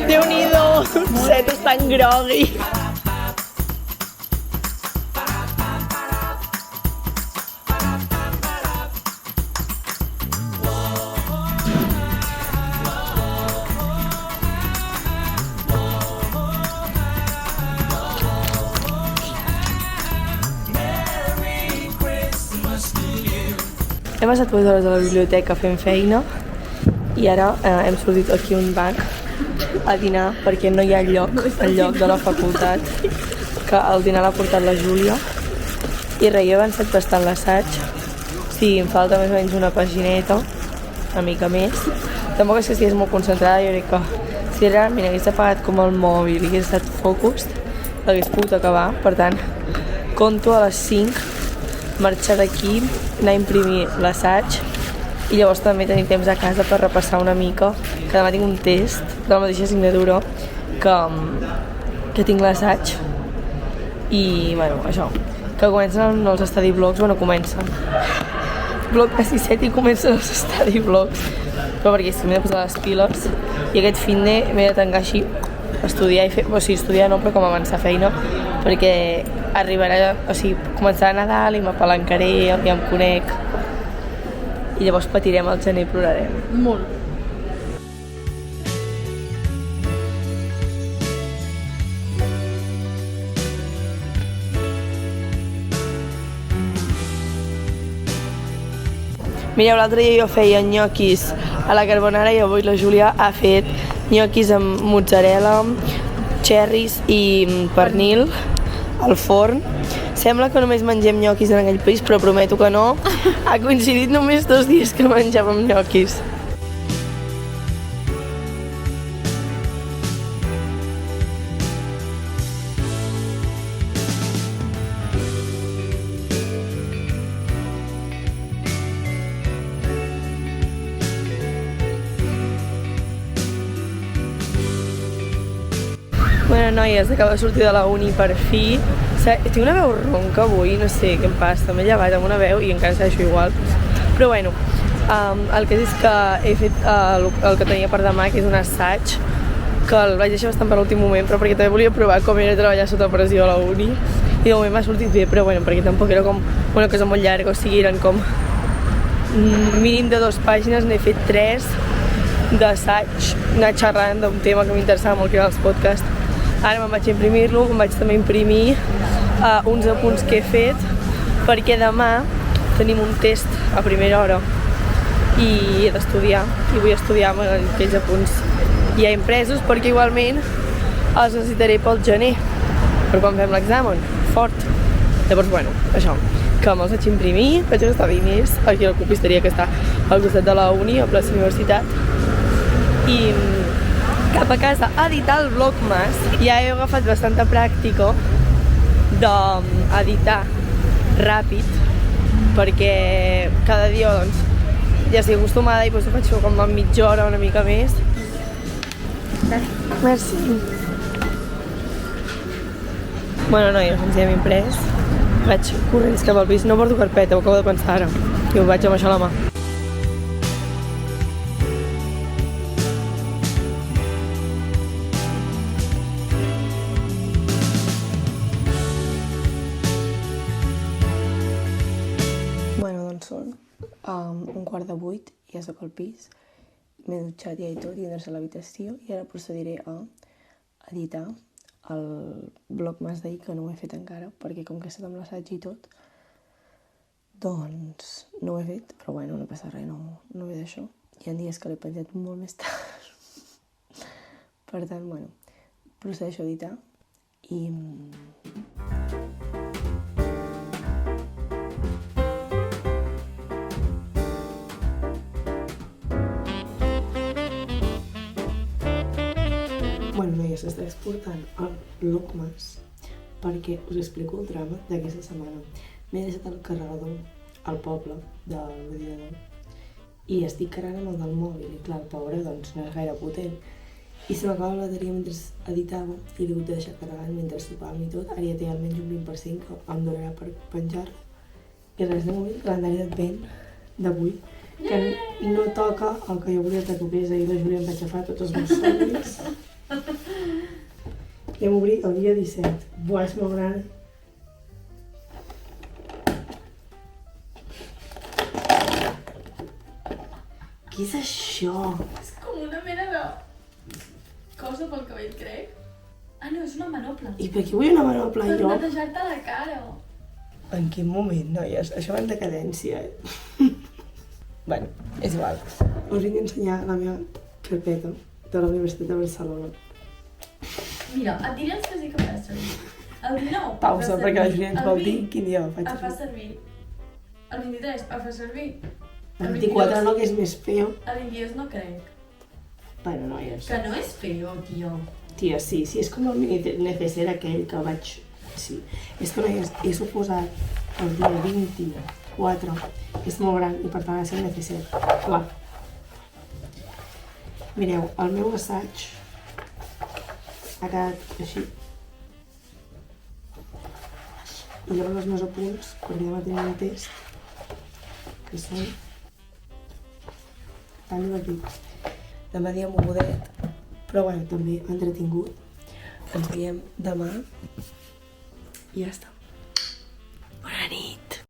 Déu-n'hi-do, Set està en grogui. Hem estat 2 hores a la biblioteca fent feina i ara hem sortit aquí a un banc a dinar perquè no hi ha lloc al lloc de la facultat, que el dinar l'ha portat la Júlia. I res, jo he avançat bastant l'assaig. Sí, em falta més o menys una pagineta, una mica més. Tampoc és que estigués molt concentrada, jo crec que si realment hagués apagat com el mòbil i hagués estat focus, l'hagués pogut acabar. Per tant, conto a les 5 marxar d'aquí, anar a imprimir l'assaig i llavors també tenir temps a casa per repassar una mica, que demà tinc un test de la mateixa assignatura que tinc l'assaig i, bueno, això, que comencen els study blogs, bueno, comencen bloc de 6-7 i comencen els study blogs, però perquè és que m'he de posar les piles i aquest finde m'he de tancar així, estudiar i fer, o sigui, estudiar no, però com avançar feina, perquè arribarà, o sigui, començarà Nadal i m'apalancaré i em conec i llavors patirem al gener i plorarem. Molt. Mireu, l'altre dia jo feia nyoquis a la carbonara i avui la Júlia ha fet nyoquis amb mozzarella, cherries i pernil al forn. Sembla que només mengem nyoquis en aquell país, però prometo que no. Ha coincidit només 2 dies que menjàvem nyoquis. Bueno, noies, acabo de sortir de la uni per fi. Tinc una veu ronca avui, no sé què em passa, m'he llevat amb una veu i encara segueixo igual. Però bueno, el que és que he fet el que tenia per demà, que és un assaig, que el vaig deixar bastant per l'últim moment, però perquè també volia provar com era treballar sota pressió a la uni. I de moment m'ha sortit bé, però bueno, perquè tampoc era com una cosa molt llarga, o sigui, eren com mínim de 2 pàgines, n'he fet 3 d'assaig, anar xerrant d'un tema que m'interessava molt, que era els podcasts. Ara me'n vaig a imprimir-lo, em vaig també imprimir uns apunts que he fet, perquè demà tenim un test a primera hora i he d'estudiar, i vull estudiar amb aquells apunts ja impresos, perquè igualment els necessitaré pel gener, per quan fem l'examen, fort. Llavors, bueno, això, que me'ls vaig imprimir, vaig gastar diners aquí a la copisteria que està al costat de la uni, a plaça Universitat, i cap a casa a editar el Vlogmas. Ja he agafat bastanta pràctica d'editar ràpid, perquè cada dia doncs, ja estic acostumada i doncs ho faig com a mitja hora, una mica més. Merci. Bueno, noies, ens hi hem imprès. Vaig corrents cap al pis, no porto carpeta, ho acabo de pensar ara, i ho vaig amb això a la mà. Són 7:15, ja soc al pis, m'he dutxat ja i tot, i endreçat l'habitació, i ara procediré a editar el Vlogmas d'ahir, que no ho he fet encara, perquè com que he estat amb l'assaig i tot, doncs no ho he fet, però bueno, no passa res, no ve d'això. Hi ha dies que l'he penjat molt més tard. Per tant, bueno, procedeixo a editar i... Bueno, noies, estic exportant el Vlogmas perquè us explico el drama d'aquesta setmana. M'he deixat el carregador al poble de l'ordinador i estic carregant amb el del mòbil i clar, el pobre doncs no és gaire potent i se m'acaba la bateria mentre editava i l'he hagut de deixar carregant mentre sopàvem i tot. Ara ja té almenys un 20% que em donarà per penjar-la. I res, de moment, calendari d'advent d'avui que no toca el que jo volia que toqués. Ahir la Júlia em vaig agafar tots els meus somnis. I vam obrir el dia 17. Buah, és molt gran. Què és això? És com una mena de cosa pel cabell, crec. Ah, no, és una manople. I per què vull una manople Per jo? netejar-te la cara. En quin moment, noies? Això va en decadència, Bueno, és igual. Us vinc a ensenyar la meva carpeta de la Universitat de Barcelona. Mira, et diré els que sí que fas servir. El 19, Pausa, perquè la Júlia ens vol dir quin dia el faig el fas servir. El 23, el fas servir. El 24 no, que és més feo. El 22 no crec. Bueno, noies. Que no és feo, tio. Tia, sí, és com el mini neceser aquell que vaig... Sí, és que noies, he suposat el dia 24, és molt gran i per tant ha de ser el neceser. Clar. Mireu, el meu assaig ha quedat així. I llavors els meus apunts, perquè demà tenim un test, que són tan divertits. Demà dia mogudet, però bueno, també entretingut. Ens veiem demà i ja està.